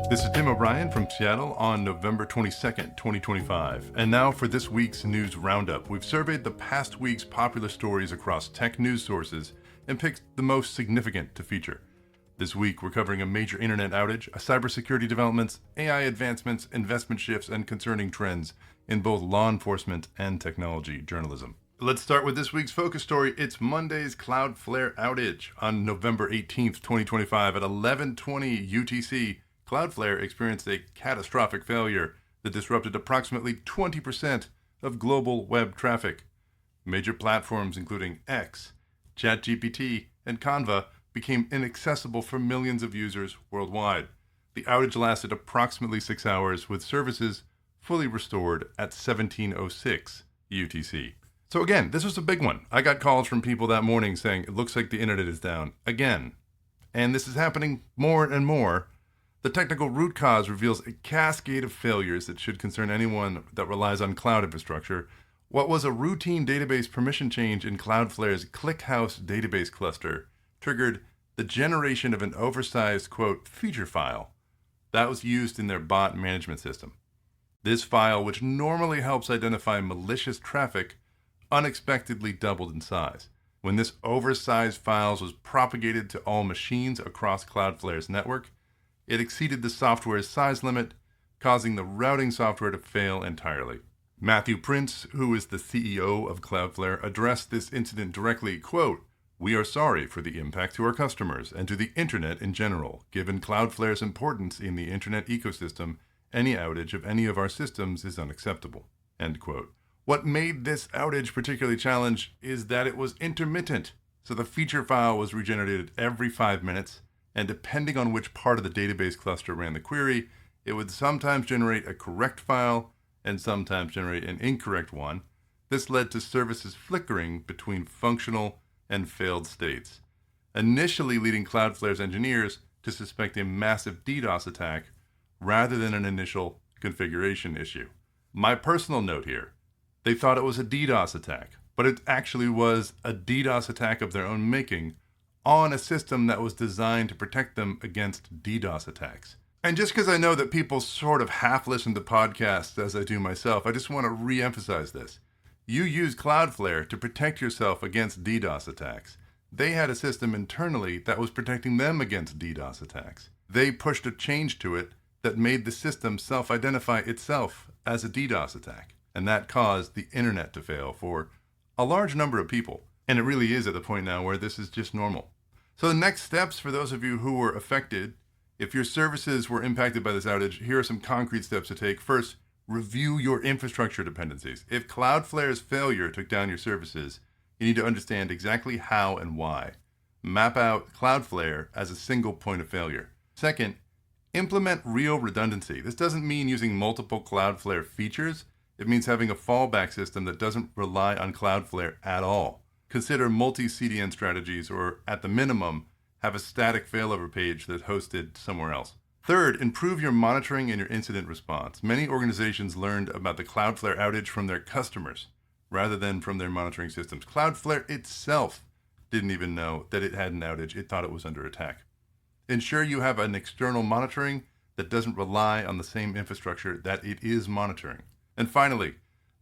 This is Tim O'Brien from Seattle on November 22nd, 2025. And now for this week's news roundup. We've surveyed the past week's popular stories across tech news sources and picked the most significant to feature. This week, we're covering a major internet outage, cybersecurity developments, AI advancements, investment shifts, and concerning trends in both law enforcement and technology journalism. Let's start with this week's focus story. It's Monday's Cloudflare outage. On November 18th, 2025 at 11:20 UTC, Cloudflare experienced a catastrophic failure that disrupted approximately 20% of global web traffic. Major platforms including X, ChatGPT, and Canva became inaccessible for millions of users worldwide. The outage lasted approximately 6 hours, with services fully restored at 17:06 UTC. So again, this was a big one. I got calls from people that morning saying, it looks like the internet is down again. And this is happening more and more. The technical root cause reveals a cascade of failures that should concern anyone that relies on cloud infrastructure. What was a routine database permission change in Cloudflare's ClickHouse database cluster triggered the generation of an oversized, quote, feature file that was used in their bot management system. This file, which normally helps identify malicious traffic, unexpectedly doubled in size. When this oversized file was propagated to all machines across Cloudflare's network, it exceeded the software's size limit, causing the routing software to fail entirely. Matthew Prince, who is the CEO of Cloudflare, addressed this incident directly, quote, "We are sorry for the impact to our customers and to the internet in general. Given Cloudflare's importance in the internet ecosystem, any outage of any of our systems is unacceptable." End quote. What made this outage particularly challenging is that it was intermittent. So the feature file was regenerated every 5 minutes, and depending on which part of the database cluster ran the query, it would sometimes generate a correct file and sometimes generate an incorrect one. This led to services flickering between functional and failed states, initially leading Cloudflare's engineers to suspect a massive DDoS attack rather than an initial configuration issue. My personal note here, they thought it was a DDoS attack, but it actually was a DDoS attack of their own making on a system that was designed to protect them against DDoS attacks. And just because I know that people sort of half listen to podcasts as I do myself, I just want to re-emphasize this. You use Cloudflare to protect yourself against DDoS attacks. They had a system internally that was protecting them against DDoS attacks. They pushed a change to it that made the system self-identify itself as a DDoS attack. And that caused the internet to fail for a large number of people. And it really is at the point now where this is just normal. So the next steps for those of you who were affected, if your services were impacted by this outage, here are some concrete steps to take. First, review your infrastructure dependencies. If Cloudflare's failure took down your services, you need to understand exactly how and why. Map out Cloudflare as a single point of failure. Second, implement real redundancy. This doesn't mean using multiple Cloudflare features. It means having a fallback system that doesn't rely on Cloudflare at all. Consider multi-CDN strategies, or at the minimum, have a static failover page that's hosted somewhere else. Third, improve your monitoring and your incident response. Many organizations learned about the Cloudflare outage from their customers rather than from their monitoring systems. Cloudflare itself didn't even know that it had an outage. It thought it was under attack. Ensure you have an external monitoring that doesn't rely on the same infrastructure that it is monitoring. And finally,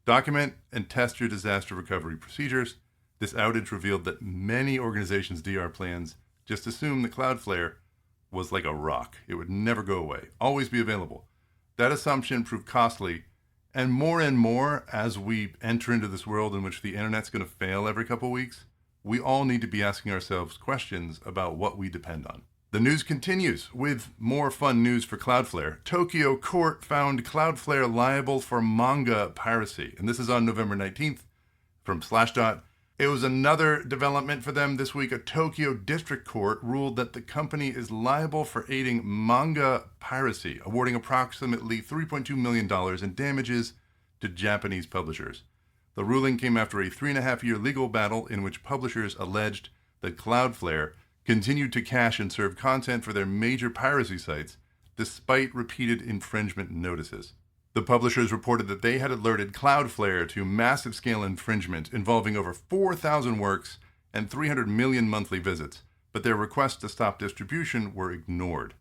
document and test your disaster recovery procedures. This outage revealed that many organizations' DR plans just assumed that Cloudflare was like a rock. It would never go away, always be available. That assumption proved costly, and more as we enter into this world in which the internet's going to fail every couple weeks, we all need to be asking ourselves questions about what we depend on. The news continues with more fun news for Cloudflare. Tokyo court found Cloudflare liable for manga piracy, and this is on November 19th from Slashdot. It was another development for them this week. A Tokyo district court ruled that the company is liable for aiding manga piracy, awarding approximately $3.2 million in damages to Japanese publishers. The ruling came after a 3.5-year legal battle in which publishers alleged that Cloudflare continued to cache and serve content for their major piracy sites despite repeated infringement notices. The publishers reported that they had alerted Cloudflare to massive scale infringement involving over 4,000 works and 300 million monthly visits, but their requests to stop distribution were ignored.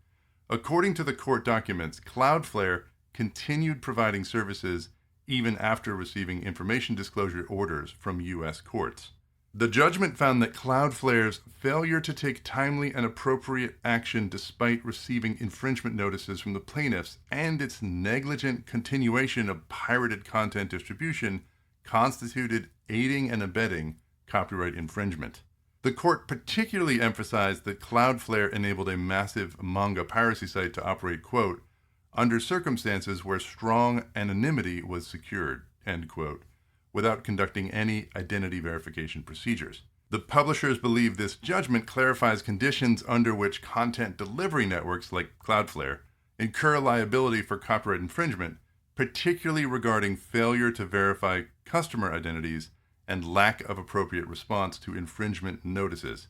According to the court documents, Cloudflare continued providing services even after receiving information disclosure orders from U.S. courts. The judgment found that Cloudflare's failure to take timely and appropriate action despite receiving infringement notices from the plaintiffs and its negligent continuation of pirated content distribution constituted aiding and abetting copyright infringement. The court particularly emphasized that Cloudflare enabled a massive manga piracy site to operate, quote, under circumstances where strong anonymity was secured, end quote, without conducting any identity verification procedures. The publishers believe this judgment clarifies conditions under which content delivery networks like Cloudflare incur liability for copyright infringement, particularly regarding failure to verify customer identities and lack of appropriate response to infringement notices.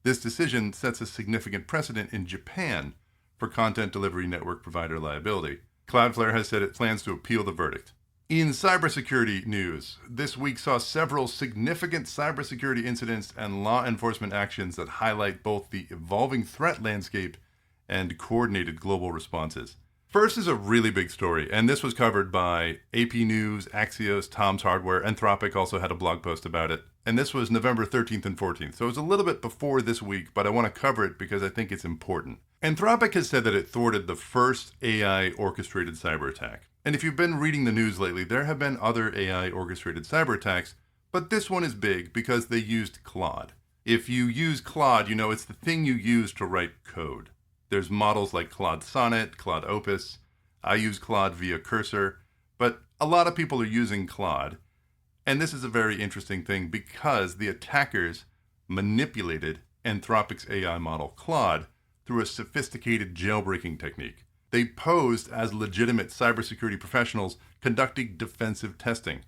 This decision sets a significant precedent in Japan for content delivery network provider liability. Cloudflare has said it plans to appeal the verdict. In cybersecurity news, this week saw several significant cybersecurity incidents and law enforcement actions that highlight both the evolving threat landscape and coordinated global responses. First is a really big story, and this was covered by AP News, Axios, Tom's Hardware. Anthropic also had a blog post about it. And this was November 13th and 14th. So it was a little bit before this week, but I want to cover it because I think it's important. Anthropic has said that it thwarted the first AI orchestrated cyber attack. And if you've been reading the news lately, there have been other AI orchestrated cyber attacks, but this one is big because they used Claude. If you use Claude, you know it's the thing you use to write code. There's models like Claude Sonnet, Claude Opus. I use Claude via Cursor, but a lot of people are using Claude. And this is a very interesting thing because the attackers manipulated Anthropic's AI model Claude through a sophisticated jailbreaking technique. They posed as legitimate cybersecurity professionals conducting defensive testing,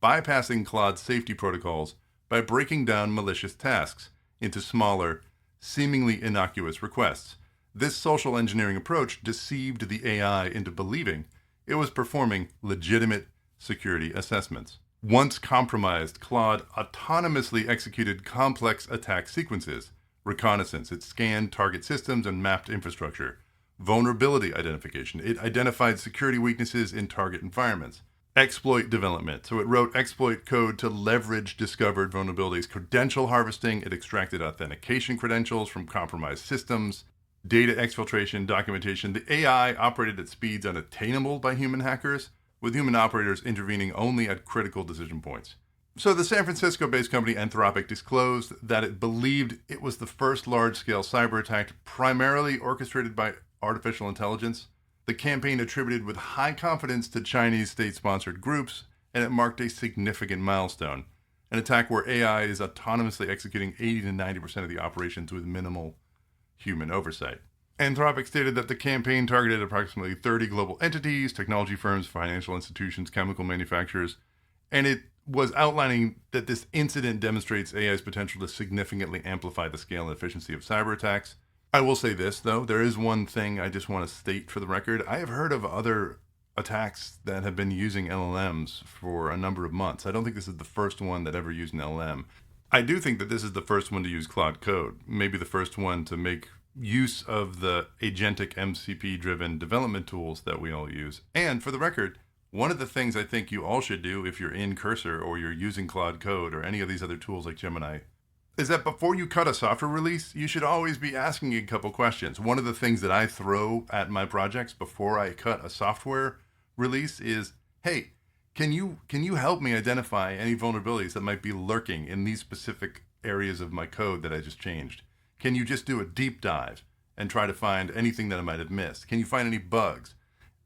bypassing Claude's safety protocols by breaking down malicious tasks into smaller, seemingly innocuous requests. This social engineering approach deceived the AI into believing it was performing legitimate security assessments. Once compromised, Claude autonomously executed complex attack sequences. Reconnaissance, it scanned target systems and mapped infrastructure. Vulnerability identification, it identified security weaknesses in target environments. Exploit development, so it wrote exploit code to leverage discovered vulnerabilities. Credential harvesting, it extracted authentication credentials from compromised systems. Data exfiltration, documentation, the AI operated at speeds unattainable by human hackers, with human operators intervening only at critical decision points. So the San Francisco-based company Anthropic disclosed that it believed it was the first large-scale cyber attack primarily orchestrated by artificial intelligence. The campaign attributed with high confidence to Chinese state-sponsored groups, and it marked a significant milestone, an attack where AI is autonomously executing 80 to 90% of the operations with minimal human oversight. Anthropic stated that the campaign targeted approximately 30 global entities, technology firms, financial institutions, chemical manufacturers, and it was outlining that this incident demonstrates AI's potential to significantly amplify the scale and efficiency of cyber attacks. I will say this, though. There is one thing I just want to state for the record. I have heard of other attacks that have been using LLMs for a number of months. I don't think this is the first one that ever used an LLM. I do think that this is the first one to use Claude Code, maybe the first one to make use of the agentic MCP-driven development tools that we all use. And for the record, one of the things I think you all should do if you're in Cursor or you're using Claude Code or any of these other tools like Gemini is that before you cut a software release, you should always be asking a couple questions. One of the things that I throw at my projects before I cut a software release is, hey, can you help me identify any vulnerabilities that might be lurking in these specific areas of my code that I just changed? Can you just do a deep dive and try to find anything that I might have missed? Can you find any bugs?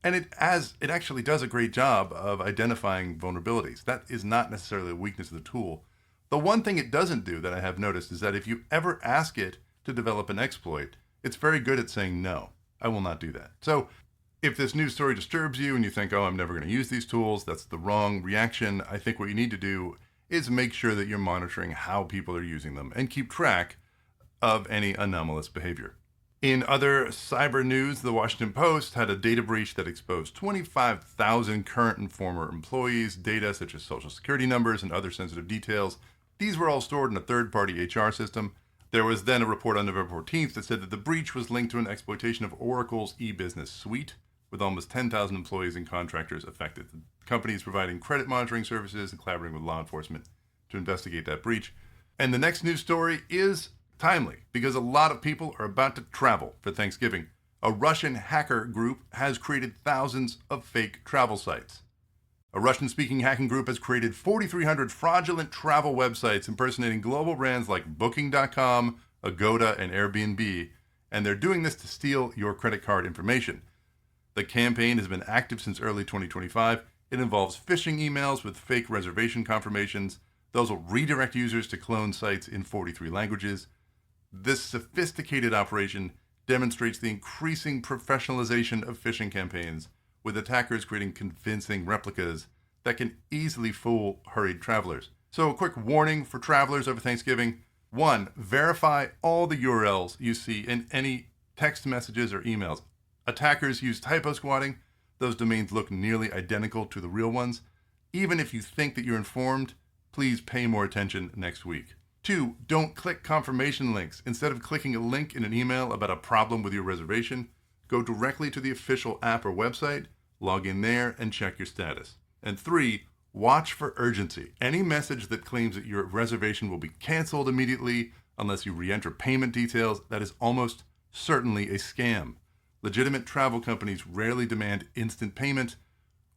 And it actually does a great job of identifying vulnerabilities. That is not necessarily a weakness of the tool. The one thing it doesn't do that I have noticed is that if you ever ask it to develop an exploit, it's very good at saying, no, I will not do that. So if this news story disturbs you and you think, oh, I'm never going to use these tools, that's the wrong reaction. I think what you need to do is make sure that you're monitoring how people are using them and keep track of any anomalous behavior. In other cyber news, the Washington Post had a data breach that exposed 25,000 current and former employees' data such as social security numbers and other sensitive details. These were all stored in a third-party HR system. There was then a report on November 14th that said that the breach was linked to an exploitation of Oracle's e-business suite, with almost 10,000 employees and contractors affected. The company is providing credit monitoring services and collaborating with law enforcement to investigate that breach. And the next news story is timely because a lot of people are about to travel for Thanksgiving. A Russian hacker group has created thousands of fake travel sites. A Russian-speaking hacking group has created 4,300 fraudulent travel websites impersonating global brands like Booking.com, Agoda, and Airbnb, and they're doing this to steal your credit card information. The campaign has been active since early 2025. It involves phishing emails with fake reservation confirmations. Those will redirect users to clone sites in 43 languages. This sophisticated operation demonstrates the increasing professionalization of phishing campaigns, with attackers creating convincing replicas that can easily fool hurried travelers. So a quick warning for travelers over Thanksgiving. 1, verify all the URLs you see in any text messages or emails. Attackers use typo squatting. Those domains look nearly identical to the real ones. Even if you think that you're informed, please pay more attention next week. 2, don't click confirmation links. Instead of clicking a link in an email about a problem with your reservation, go directly to the official app or website, log in there, and check your status. And 3, watch for urgency. Any message that claims that your reservation will be canceled immediately unless you re-enter payment details, that is almost certainly a scam. Legitimate travel companies rarely demand instant payment,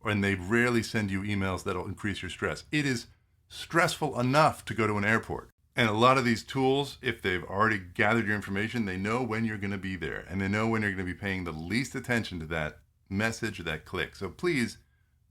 and they rarely send you emails that'll increase your stress. It is stressful enough to go to an airport. And a lot of these tools, if they've already gathered your information, they know when you're going to be there, and they know when you're going to be paying the least attention to that message or that click. So please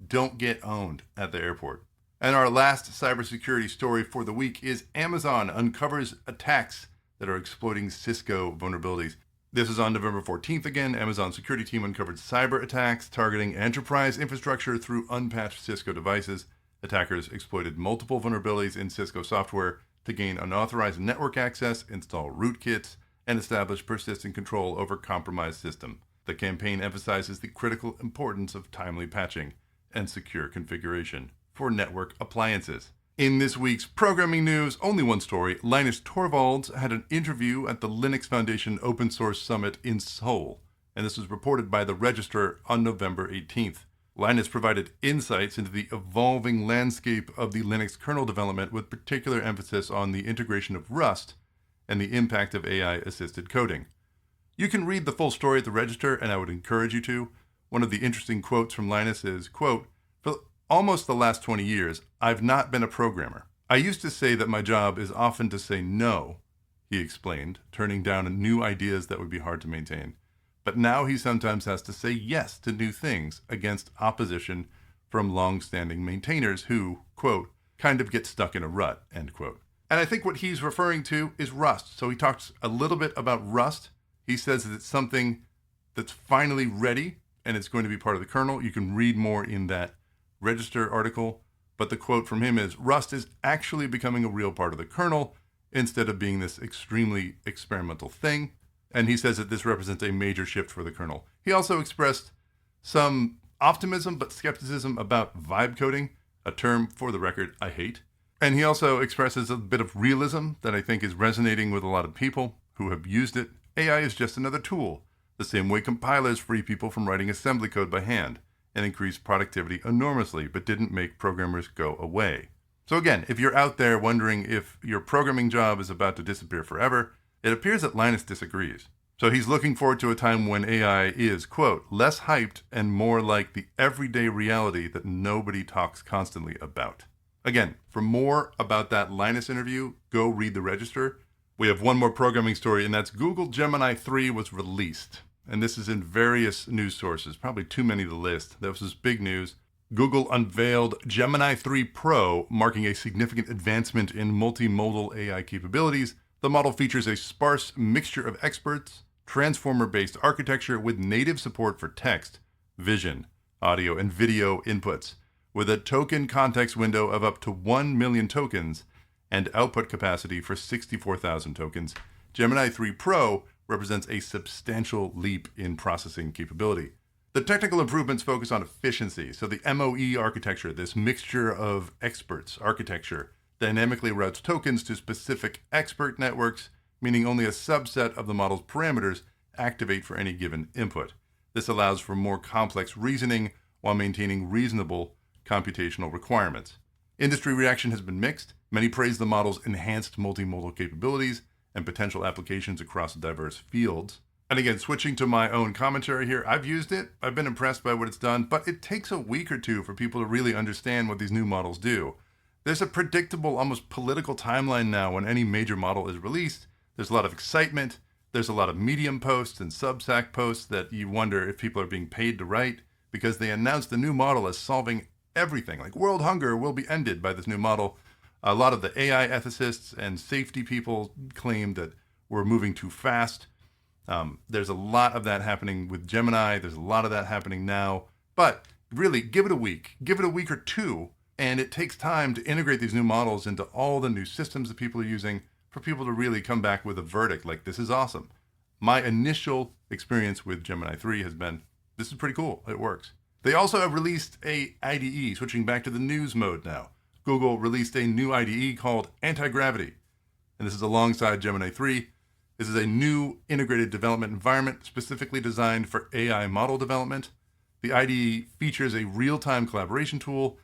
don't get owned at the airport. And our last cybersecurity story for the week is Amazon uncovers attacks that are exploiting Cisco vulnerabilities. This is on November 14th again. Amazon's security team uncovered cyber attacks targeting enterprise infrastructure through unpatched Cisco devices. Attackers exploited multiple vulnerabilities in Cisco software to gain unauthorized network access, install rootkits, and establish persistent control over compromised system. The campaign emphasizes the critical importance of timely patching and secure configuration for network appliances. In this week's programming news, only one story. Linus Torvalds had an interview at the Linux Foundation Open Source Summit in Seoul, and this was reported by the Register on November 18th. Linus provided insights into the evolving landscape of the Linux kernel development with particular emphasis on the integration of Rust and the impact of AI-assisted coding. You can read the full story at the Register, and I would encourage you to. One of the interesting quotes from Linus is, quote, "For almost the last 20 years, I've not been a programmer. I used to say that my job is often to say no," he explained, turning down new ideas that would be hard to maintain. But now he sometimes has to say yes to new things against opposition from long-standing maintainers who, quote, kind of get stuck in a rut, end quote. And I think what he's referring to is Rust. So he talks a little bit about Rust. He says that it's something that's finally ready and it's going to be part of the kernel. You can read more in that Register article. But the quote from him is, Rust is actually becoming a real part of the kernel instead of being this extremely experimental thing. And he says that this represents a major shift for the kernel. He also expressed some optimism but skepticism about vibe coding, a term, for the record, I hate. And he also expresses a bit of realism that I think is resonating with a lot of people who have used it. AI is just another tool, the same way compilers free people from writing assembly code by hand and increased productivity enormously, but didn't make programmers go away. So again, if you're out there wondering if your programming job is about to disappear forever, it appears that Linus disagrees. So he's looking forward to a time when AI is, quote, less hyped and more like the everyday reality that nobody talks constantly about. Again, for more about that Linus interview, go read the Register. We have one more programming story, and that's Google Gemini 3 was released. And this is in various news sources, probably too many to list. This was big news. Google unveiled Gemini 3 Pro, marking a significant advancement in multimodal AI capabilities. The model features a sparse mixture of experts, transformer-based architecture with native support for text, vision, audio, and video inputs, with a token context window of up to 1 million tokens and output capacity for 64,000 tokens. Gemini 3 Pro represents a substantial leap in processing capability. The technical improvements focus on efficiency, so the MOE architecture, this mixture of experts architecture, dynamically routes tokens to specific expert networks meaning only a subset of the model's parameters activate for any given input. This allows for more complex reasoning while maintaining reasonable computational requirements. Industry reaction has been mixed. Many praise the model's enhanced multimodal capabilities and potential applications across diverse fields. And again, switching to my own commentary here, I've used it, I've been impressed by what it's done, but it takes a week or two for people to really understand what these new models do. There's a predictable, almost political timeline now when any major model is released. There's a lot of excitement. There's a lot of Medium posts and Substack posts that you wonder if people are being paid to write because they announced the new model as solving everything. Like world hunger will be ended by this new model. A lot of the AI ethicists and safety people claim that we're moving too fast. There's a lot of that happening with Gemini. There's a lot of that happening now. But really, give it a week. Give it a week or two. And it takes time to integrate these new models into all the new systems that people are using for people to really come back with a verdict like, this is awesome. My initial experience with Gemini 3 has been, this is pretty cool. It works. They also have released a IDE, switching back to the news mode now. Google released a new IDE called Anti-Gravity. And this is alongside Gemini 3. This is a new integrated development environment specifically designed for AI model development. The IDE features a real-time collaboration tool,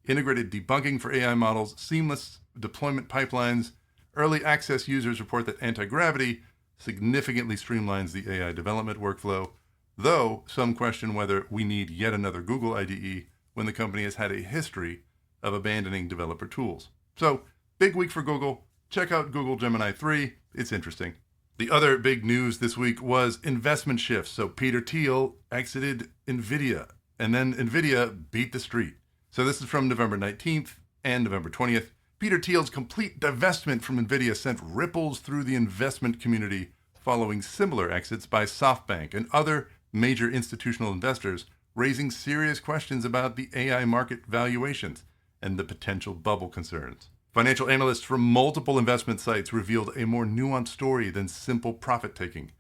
integrated debugging for AI models, seamless deployment pipelines. Early access users report that Anti-Gravity significantly streamlines the AI development workflow, though some question whether we need yet another Google IDE when the company has had a history of abandoning developer tools. So, big week for Google. Check out Google Gemini 3. It's interesting. The other big news this week was investment shifts. So Peter Thiel exited NVIDIA, and then NVIDIA beat the street. So this is from November 19th and November 20th. Peter Thiel's complete divestment from NVIDIA sent ripples through the investment community following similar exits by SoftBank and other major institutional investors, raising serious questions about the AI market valuations and the potential bubble concerns. Financial analysts from multiple investment sites revealed a more nuanced story than simple profit-taking.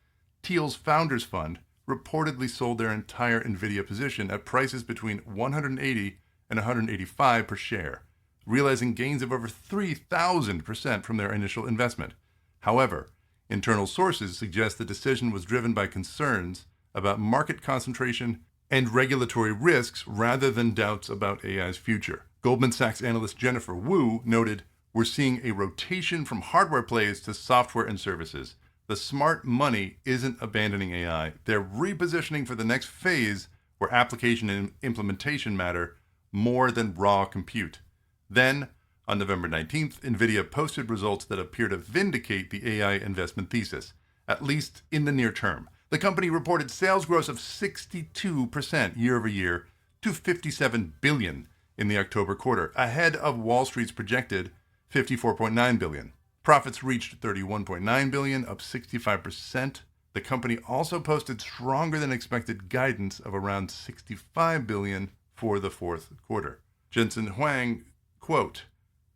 Thiel's Founders Fund reportedly sold their entire NVIDIA position at prices between $180 and $185 per share, realizing gains of over 3,000% from their initial investment. However, internal sources suggest the decision was driven by concerns about market concentration and regulatory risks rather than doubts about AI's future. Goldman Sachs analyst Jennifer Wu noted, "We're seeing a rotation from hardware plays to software and services. The smart money isn't abandoning AI. They're repositioning for the next phase where application and implementation matter more than raw compute." Then, on November 19th, NVIDIA posted results that appear to vindicate the AI investment thesis, at least in the near term. The company reported sales growth of 62% year over year to $57 billion in the October quarter, ahead of Wall Street's projected $54.9 billion. Profits reached $31.9 billion, up 65%. The company also posted stronger than expected guidance of around $65 billion for the fourth quarter. Jensen Huang, quote,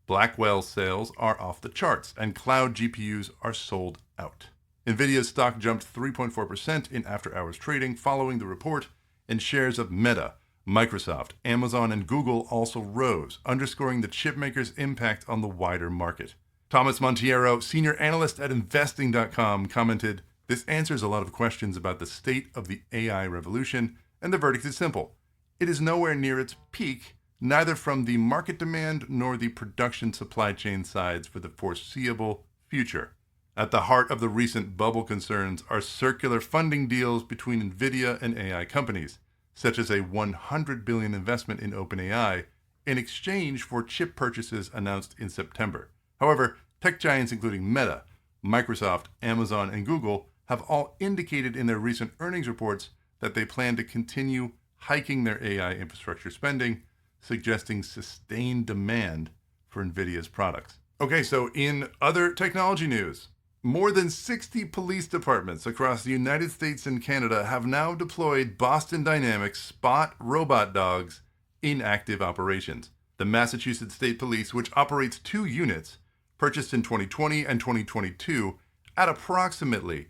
"Blackwell sales are off the charts and cloud GPUs are sold out." NVIDIA's stock jumped 3.4% in after-hours trading following the report, and shares of Meta, Microsoft, Amazon, and Google also rose, underscoring the chipmakers' impact on the wider market. Thomas Monteiro, senior analyst at investing.com, commented, "This answers a lot of questions about the state of the AI revolution, and the verdict is simple. It is nowhere near its peak, neither from the market demand nor the production supply chain sides for the foreseeable future." At the heart of the recent bubble concerns are circular funding deals between NVIDIA and AI companies, such as a $100 billion investment in OpenAI in exchange for chip purchases announced in September. However, tech giants including Meta, Microsoft, Amazon, and Google have all indicated in their recent earnings reports that they plan to continue hiking their AI infrastructure spending, suggesting sustained demand for NVIDIA's products. Okay, so in other technology news, more than 60 police departments across the United States and Canada have now deployed Boston Dynamics Spot robot dogs in active operations. The Massachusetts State Police, which operates 2 units, purchased in 2020 and 2022 at approximately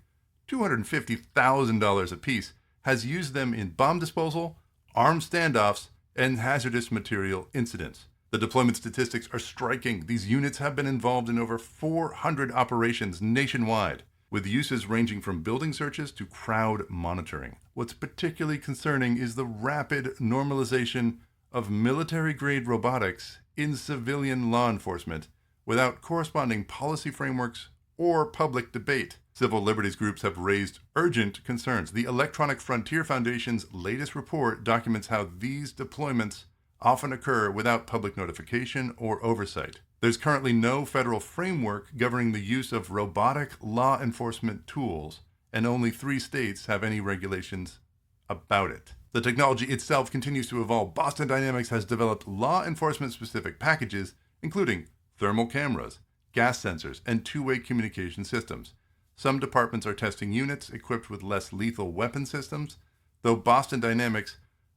$250,000 apiece, has used them in bomb disposal, armed standoffs, and hazardous material incidents. The deployment statistics are striking. These units have been involved in over 400 operations nationwide, with uses ranging from building searches to crowd monitoring. What's particularly concerning is the rapid normalization of military-grade robotics in civilian law enforcement without corresponding policy frameworks or public debate. Civil liberties groups have raised urgent concerns. The Electronic Frontier Foundation's latest report documents how these deployments often occur without public notification or oversight. There's currently no federal framework governing the use of robotic law enforcement tools, and only 3 states have any regulations about it. The technology itself continues to evolve. Boston Dynamics has developed law enforcement-specific packages, including thermal cameras, gas sensors, and two-way communication systems. Some departments are testing units equipped with less lethal weapon systems, though Boston Dynamics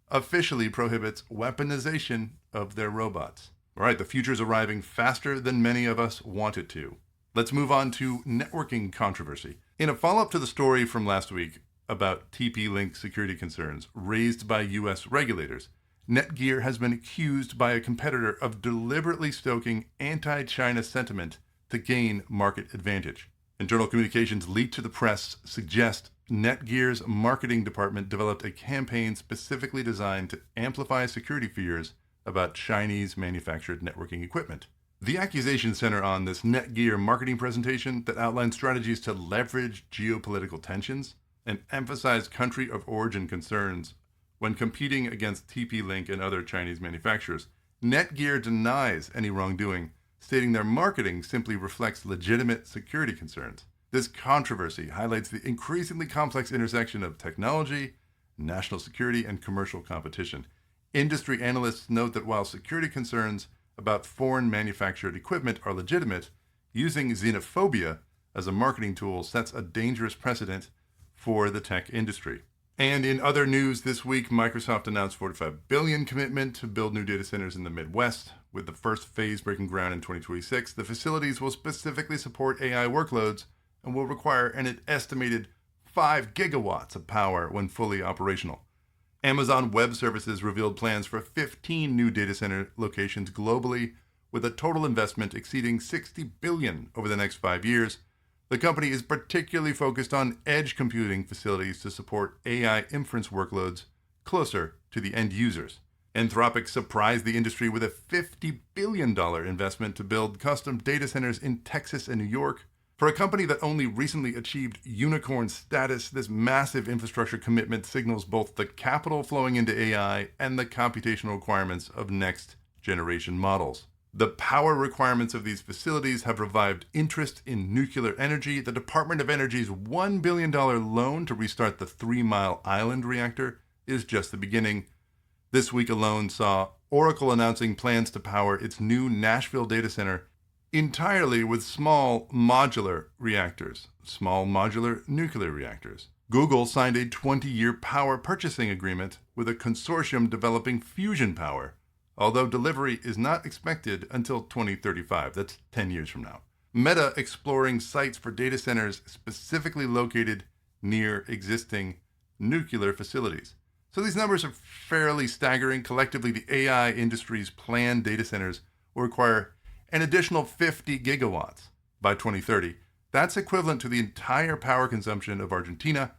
officially prohibits weaponization of their robots. All right, the future's arriving faster than many of us want it to. Let's move on to networking controversy. In a follow-up to the story from last week about TP-Link security concerns raised by U.S. regulators, Netgear has been accused by a competitor of deliberately stoking anti-China sentiment to gain market advantage. Internal communications leaked to the press suggest Netgear's marketing department developed a campaign specifically designed to amplify security fears about Chinese manufactured networking equipment. The accusations center on this Netgear marketing presentation that outlines strategies to leverage geopolitical tensions and emphasize country of origin concerns when competing against TP-Link and other Chinese manufacturers. Netgear denies any wrongdoing, stating their marketing simply reflects legitimate security concerns. This controversy highlights the increasingly complex intersection of technology, national security, and commercial competition. Industry analysts note that while security concerns about foreign manufactured equipment are legitimate, using xenophobia as a marketing tool sets a dangerous precedent for the tech industry. And in other news this week, Microsoft announced $45 billion commitment to build new data centers in the Midwest. With the first phase breaking ground in 2026, the facilities will specifically support AI workloads and will require an estimated 5 gigawatts of power when fully operational. Amazon Web Services revealed plans for 15 new data center locations globally, with a total investment exceeding $60 billion over the next 5 years. The company is particularly focused on edge computing facilities to support AI inference workloads closer to the end users. Anthropic surprised the industry with a $50 billion investment to build custom data centers in Texas and New York. For a company that only recently achieved unicorn status, this massive infrastructure commitment signals both the capital flowing into AI and the computational requirements of next-generation models. The power requirements of these facilities have revived interest in nuclear energy. The Department of Energy's $1 billion loan to restart the 3 Mile Island reactor is just the beginning. This week alone saw Oracle announcing plans to power its new Nashville data center entirely with small modular reactors, small modular nuclear reactors. Google signed a 20-year power purchasing agreement with a consortium developing fusion power, although delivery is not expected until 2035. That's 10 years from now. Meta exploring sites for data centers specifically located near existing nuclear facilities. So these numbers are fairly staggering. Collectively, the AI industry's planned data centers will require an additional 50 gigawatts by 2030. That's equivalent to the entire power consumption of Argentina,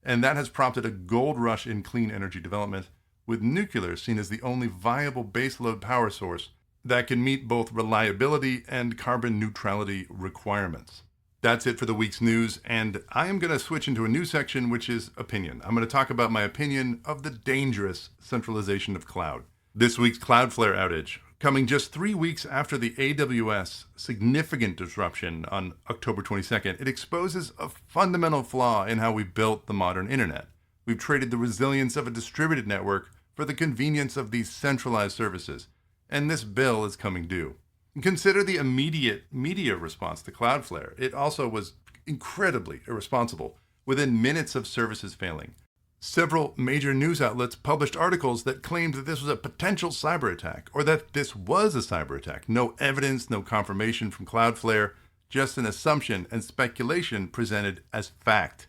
and that has prompted a gold rush in clean energy development, with nuclear seen as the only viable baseload power source that can meet both reliability and carbon neutrality requirements. That's it for the week's news, and I am going to switch into a new section, which is opinion. I'm going to talk about my opinion of the dangerous centralization of cloud. This week's Cloudflare outage, coming just 3 weeks after the AWS significant disruption on October 22nd, it exposes a fundamental flaw in how we built the modern internet. We've traded the resilience of a distributed network for the convenience of these centralized services, and this bill is coming due. Consider the immediate media response to Cloudflare. It also was incredibly irresponsible, within minutes of services failing. Several major news outlets published articles that claimed that this was a potential cyber attack, or that this was a cyber attack. No evidence, no confirmation from Cloudflare, just an assumption and speculation presented as fact.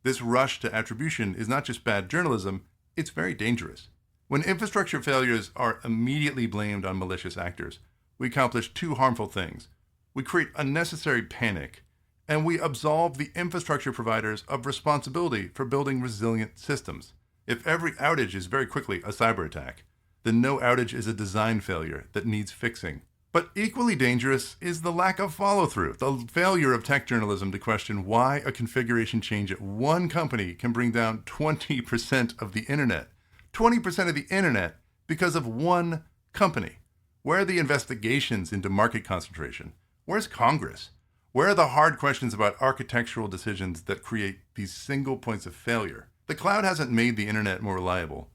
This rush to attribution is not just bad journalism, it's very dangerous. When infrastructure failures are immediately blamed on malicious actors, we accomplish two harmful things. We create unnecessary panic, and we absolve the infrastructure providers of responsibility for building resilient systems. If every outage is very quickly a cyber attack, then no outage is a design failure that needs fixing. But equally dangerous is the lack of follow-through, the failure of tech journalism to question why a configuration change at one company can bring down 20% of the internet. 20% of the internet because of one company. Where are the investigations into market concentration? Where's Congress? Where are the hard questions about architectural decisions that create these single points of failure? The cloud hasn't made the internet more reliable.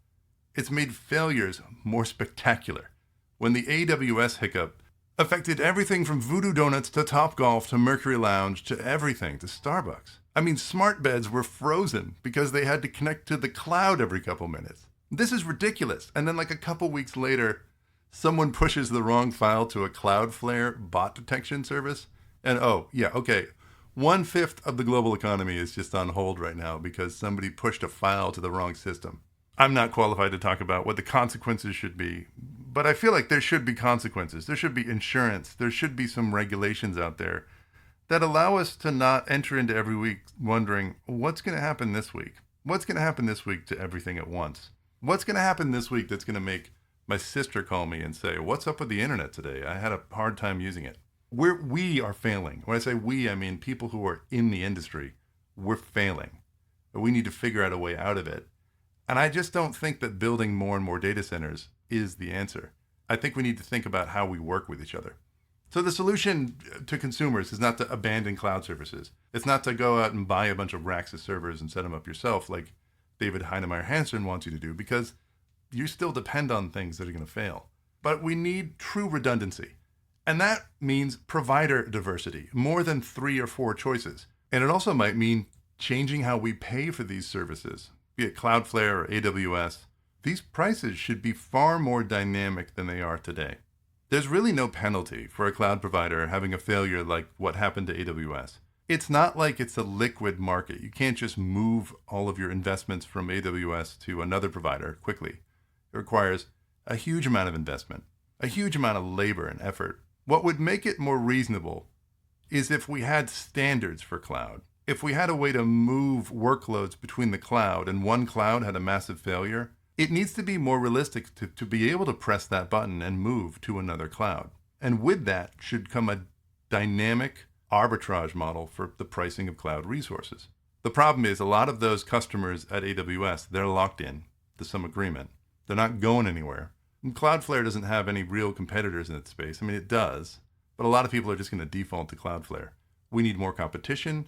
It's made failures more spectacular. When the AWS hiccup affected everything from Voodoo Donuts to Topgolf to Mercury Lounge to everything to Starbucks. I mean, smart beds were frozen because they had to connect to the cloud every couple minutes. This is ridiculous. And then like a couple weeks later, someone pushes the wrong file to a Cloudflare bot detection service. And 1/5 of the global economy is just on hold right now because somebody pushed a file to the wrong system. I'm not qualified to talk about what the consequences should be, but I feel like there should be consequences. There should be insurance. There should be some regulations out there that allow us to not enter into every week wondering, what's going to happen this week? What's going to happen this week to everything at once? What's going to happen this week that's going to make my sister call me and say, what's up with the internet today? I had a hard time using it. We are failing. When I say we, I mean people who are in the industry. We're failing. But we need to figure out a way out of it. And I just don't think that building more and more data centers is the answer. I think we need to think about how we work with each other. So the solution to consumers is not to abandon cloud services. It's not to go out and buy a bunch of racks of servers and set them up yourself like David Heinemeier Hansson wants you to do, because you still depend on things that are going to fail. But we need true redundancy. And that means provider diversity, more than 3 or 4 choices. And it also might mean changing how we pay for these services, be it Cloudflare or AWS. These prices should be far more dynamic than they are today. There's really no penalty for a cloud provider having a failure like what happened to AWS. It's not like it's a liquid market. You can't just move all of your investments from AWS to another provider quickly. It requires a huge amount of investment, a huge amount of labor and effort. What would make it more reasonable is if we had standards for cloud. If we had a way to move workloads between the cloud and one cloud had a massive failure, it needs to be more realistic to be able to press that button and move to another cloud. And with that should come a dynamic arbitrage model for the pricing of cloud resources. The problem is a lot of those customers at AWS, they're locked in to some agreement. They're not going anywhere. And Cloudflare doesn't have any real competitors in its space. I mean, it does, but a lot of people are just going to default to Cloudflare. We need more competition.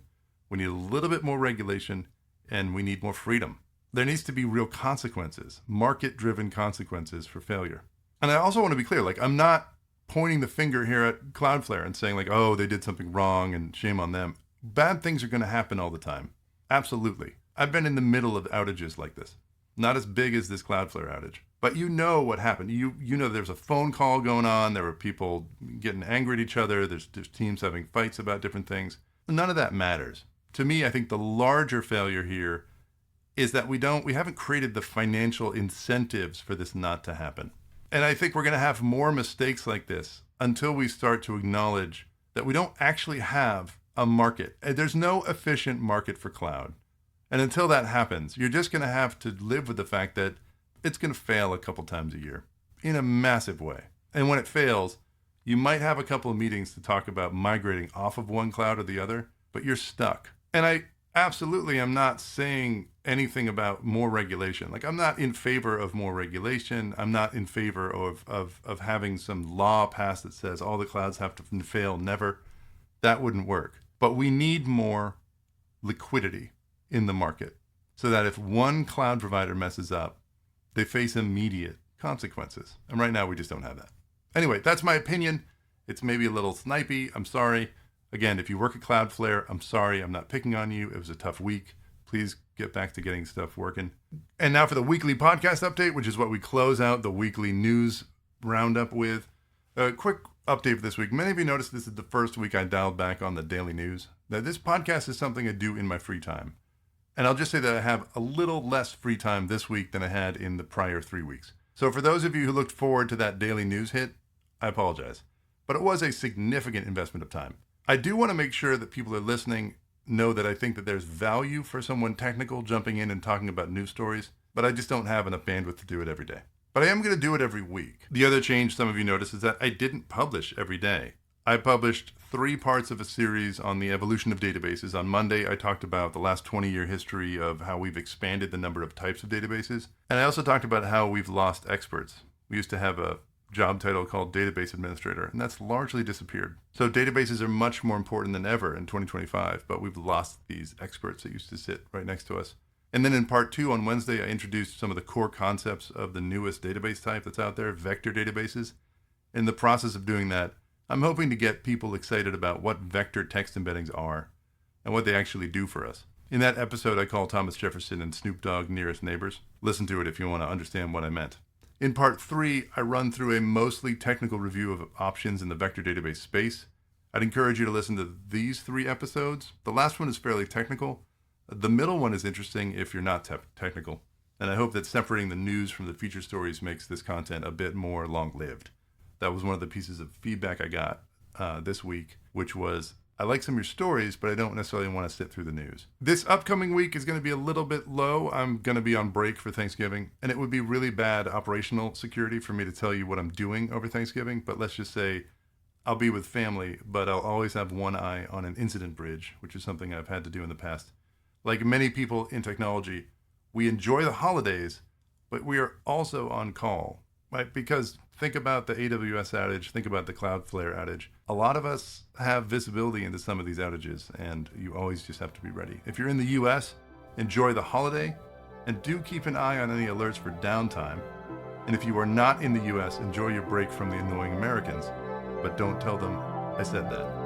We need a little bit more regulation, and we need more freedom. There needs to be real consequences, market-driven consequences for failure. And I also want to be clear, like, I'm not pointing the finger here at Cloudflare and saying like, oh, they did something wrong and shame on them. Bad things are going to happen all the time. Absolutely. I've been in the middle of outages like this. Not as big as this Cloudflare outage, but you know what happened. You know there's a phone call going on. There were people getting angry at each other. There's teams having fights about different things. None of that matters. To me, I think the larger failure here is that we haven't created the financial incentives for this not to happen. And I think we're going to have more mistakes like this until we start to acknowledge that we don't actually have a market. There's no efficient market for cloud. And until that happens, you're just going to have to live with the fact that it's going to fail a couple times a year in a massive way. And when it fails, you might have a couple of meetings to talk about migrating off of one cloud or the other, but you're stuck. And I absolutely am not saying anything about more regulation. Like, I'm not in favor of more regulation. I'm not in favor of having some law passed that says all the clouds have to fail never. That wouldn't work. But we need more liquidity in the market so that if one cloud provider messes up, they face immediate consequences. And right now we just don't have that. Anyway, that's my opinion. It's maybe a little snipey. I'm sorry. Again, if you work at Cloudflare, I'm sorry. I'm not picking on you. It was a tough week. Please get back to getting stuff working. And now for the weekly podcast update, which is what we close out the weekly news roundup with. A quick update for this week. Many of you noticed this is the first week I dialed back on the daily news. Now, this podcast is something I do in my free time. And I'll just say that I have a little less free time this week than I had in the prior 3 weeks. So for those of you who looked forward to that daily news hit, I apologize. But it was a significant investment of time. I do want to make sure that people are listening know that I think that there's value for someone technical jumping in and talking about news stories, but I just don't have enough bandwidth to do it every day. But I am going to do it every week. The other change some of you noticed is that I didn't publish every day. I published 3 parts of a series on the evolution of databases. On Monday, I talked about the last 20-year history of how we've expanded the number of types of databases. And I also talked about how we've lost experts. We used to have a job title called database administrator, and that's largely disappeared. So databases are much more important than ever in 2025, but we've lost these experts that used to sit right next to us. And then in part 2 on Wednesday, I introduced some of the core concepts of the newest database type that's out there, vector databases. In the process of doing that, I'm hoping to get people excited about what vector text embeddings are and what they actually do for us. In that episode, I call Thomas Jefferson and Snoop Dogg nearest neighbors. Listen to it if you want to understand what I meant. In part 3, I run through a mostly technical review of options in the vector database space. I'd encourage you to listen to these 3 episodes. The last one is fairly technical. The middle one is interesting if you're not technical. And I hope that separating the news from the feature stories makes this content a bit more long-lived. That was one of the pieces of feedback I got this week, which was, I like some of your stories, but I don't necessarily want to sit through the news. This upcoming week is going to be a little bit low. I'm going to be on break for Thanksgiving, and it would be really bad operational security for me to tell you what I'm doing over Thanksgiving, but let's just say I'll be with family, but I'll always have one eye on an incident bridge, which is something I've had to do in the past. Like many people in technology, we enjoy the holidays, but we are also on call, right? Because think about the AWS outage, think about the Cloudflare outage. A lot of us have visibility into some of these outages, and you always just have to be ready. If you're in the US, enjoy the holiday, and do keep an eye on any alerts for downtime. And if you are not in the US, enjoy your break from the annoying Americans, but don't tell them I said that.